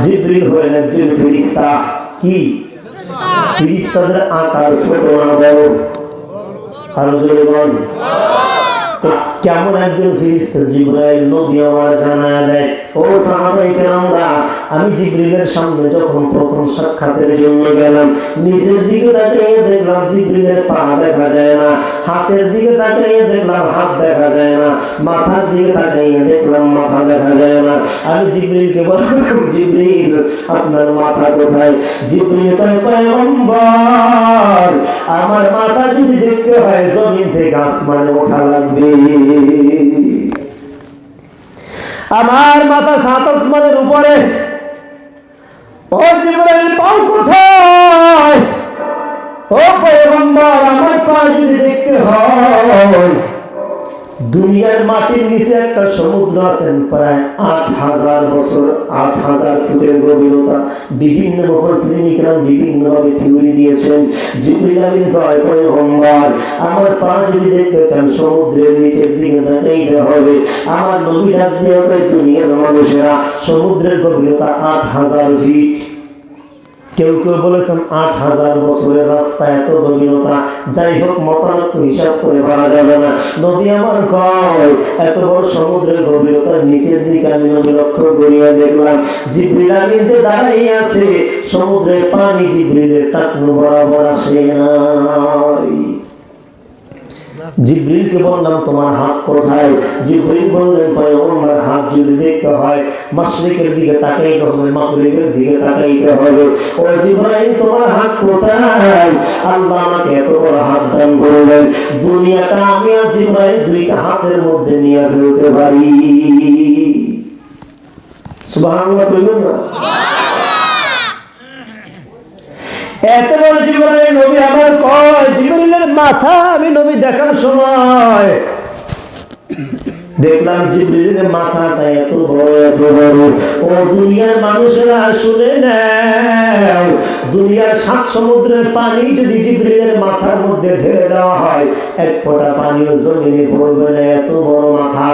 জিবরিল হলেন একজন ফেরেশতা। কি ফেরেশতাদের আকার ছোট না বড়? আরো জোরে বল। কেমন একজন ফেরেশতা জিবরাইল নবী আমার জানায়া দেয়, ও সাহাবায়ে কেরামরা, আমি জিবরিলের সামনে যখন প্রথম সাক্ষাতের জন্য গেলাম, নিচের দিকে তাকিয়ে দেখলাম জিবরিলের পা দেখা যায় না, হাতের দিকে তাকিয়ে দেখলাম হাত দেখা যায় না, মাথার দিকে তাকিয়ে দেখলাম মাথা দেখা যায় না। আমি জিবরিলকে বললাম, জিবরিল আপনার মাথা কোথায়? জিবরিল কয়, পয়গম্বর আমার মাথা যদি দেখতে হয় জমিন থেকে আসমানে ওঠা লাগবে। আমার মাথা 7 আসমানের উপরে। ও জিবরাইল পাও কোথায়? ও পয়গম্বর আমার পা যদি দেখতে হয় দুনিয়ার মাটির নিচে একটা সমুদ্র আছেন প্রায় 8000 বছর, 8000 ফুটের গভীরতা। বিভিন্ন মুফাসসিরিন কিরাম বিভিন্ন ভাবে থিওরি দিয়েছেন। জিবরিল আমিন কয়, পয়গম্বর আমার পা যদি দেখতে চান সমুদ্রের নিচের দিকে তাকাইতে হবে। আমার নবী ডাক দিয়ে কয়, দুনিয়ার মানুষেরা সমুদ্রের গভীরতা 8000 ফিট। কেউ কেউ বলেছেন 8000 বছরের রাস্তা, এত গভীরতা। যাই হোক, মতানক্য হিসাব করে পারা যাবে না। নবী আমার কয়, এত বড় সমুদ্রের গভীরতার নিচের দিকে আমি নবী লক্ষ্য করিয়া দেখলাম জিবরিল আমিন যে দাঁড়াইয়া আছে, সমুদ্রের পানি জিবরিলের টাকনু বরাবর আসে নাই। জিবরিলকে বললাম, তোমার হাত কোথায়? জিবরিল বললেন, পয়গম্বর হাত যদি দেখতে হয় মাশরিকের দিকে তাকাইতে হবে, মাগরিবের দিকে তাকাইতে হবে। ও জিবরাইল তোমার হাত কোথায়? আল্লাহ আমাকে এত বড় হাত দান করলেন, দুনিয়াটা আমি আর জিবরাইল দুইটা হাতের মধ্যে নিয়ে ফেলতে পারি। সুবহানাল্লাহ বলুন না। এত বড় জিবরাইল নবী আমার কয়, জিবরিলের মাথা আমি নবী দেখার সময় দেখলাম জিবরিলের মাথাটা এত বড়, এত বড়। ও দুনিয়ার মানুষেরা শুনে নাও, দুনিয়ার 7 সমুদ্রের পানি যদি জিবরিলের মাথার মধ্যে ঢেলে দেওয়া হয়, এক ফোঁটা পানিও জমিনে পড়বে না, এত বড় মাথা।